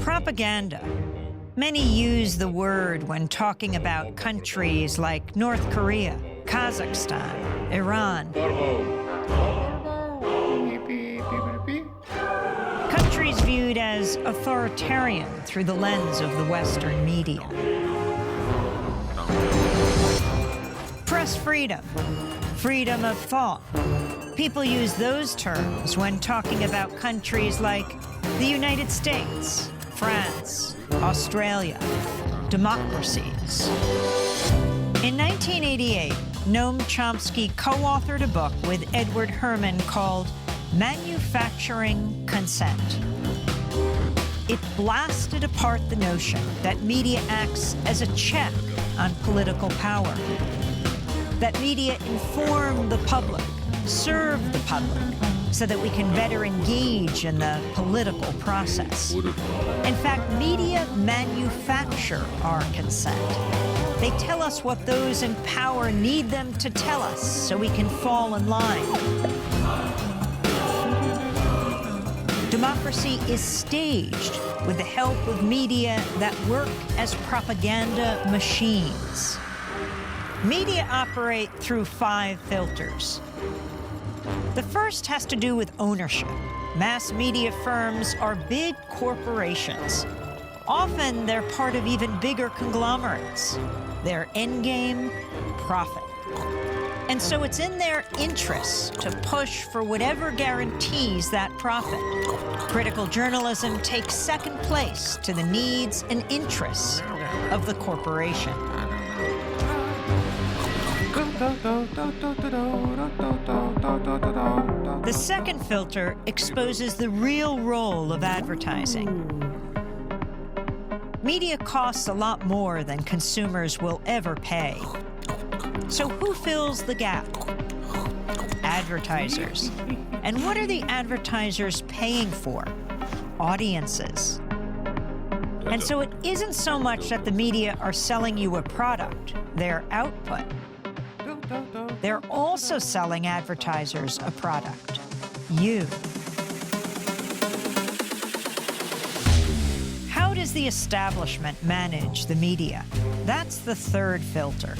Propaganda. Many use the word when talking about countries like North Korea, Kazakhstan, Iran. Countries viewed as authoritarian through the lens of the Western media. Press freedom, freedom of thought. People use those terms when talking about countries like the United States, France, Australia, democracies. In 1988, Noam Chomsky co-authored a book with Edward Herman called Manufacturing Consent. It blasted apart the notion that media acts as a check on political power, that media inform the public, serve the public, so that we can better engage in the political process. In fact, media manufacture our consent. They tell us what those in power need them to tell us so we can fall in line. Democracy is staged with the help of media that work as propaganda machines. Media operate through 5 filters. The first has to do with ownership. Mass media firms are big corporations. Often they're part of even bigger conglomerates. Their endgame, profit. And so it's in their interests to push for whatever guarantees that profit. Critical journalism takes second place to the needs and interests of the corporation. The second filter exposes the real role of advertising. Media costs a lot more than consumers will ever pay. So who fills the gap? Advertisers. And what are the advertisers paying for? Audiences. And so it isn't so much that the media are selling you a product, their output. They're also selling advertisers a product, you. How does the establishment manage the media? That's the third filter.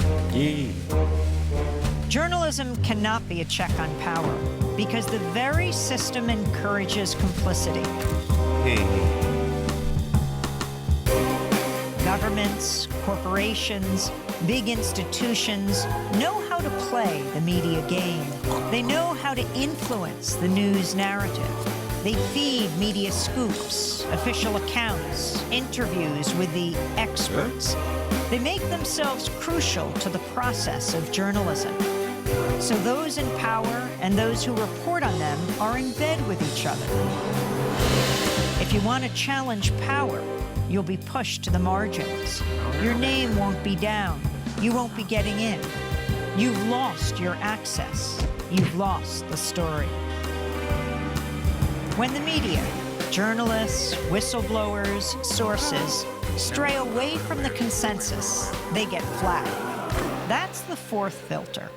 Journalism cannot be a check on power because the very system encourages complicity. Governments, corporations, big institutions know how to play the media game. They know how to influence the news narrative. They feed media scoops, official accounts, interviews with the experts. They make themselves crucial to the process of journalism. So those in power and those who report on them are in bed with each other. If you want to challenge power, you'll be pushed to the margins. Your name won't be down. You won't be getting in. You've lost your access. You've lost the story. When the media, journalists, whistleblowers, sources, stray away from the consensus, they get flagged. That's the fourth filter.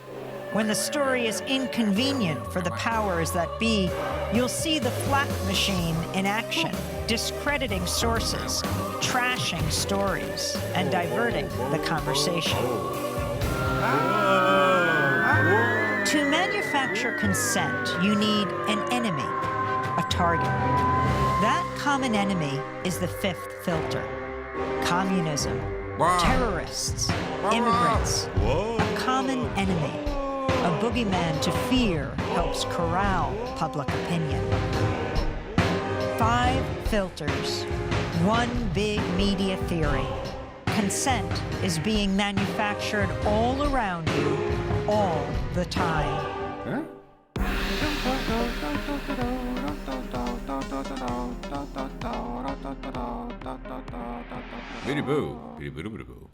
When the story is inconvenient for the powers that be, you'll see the flak machine in action, discrediting sources, trashing stories, and diverting the conversation. To manufacture consent, you need an enemy, a target. That common enemy is the fifth filter. Communism, terrorists, immigrants, a common enemy. A boogeyman to fear helps corral public opinion. 5 filters, one big media theory. Consent is being manufactured all around you, all the time. Biddy boo, biddy boo, biddy boo.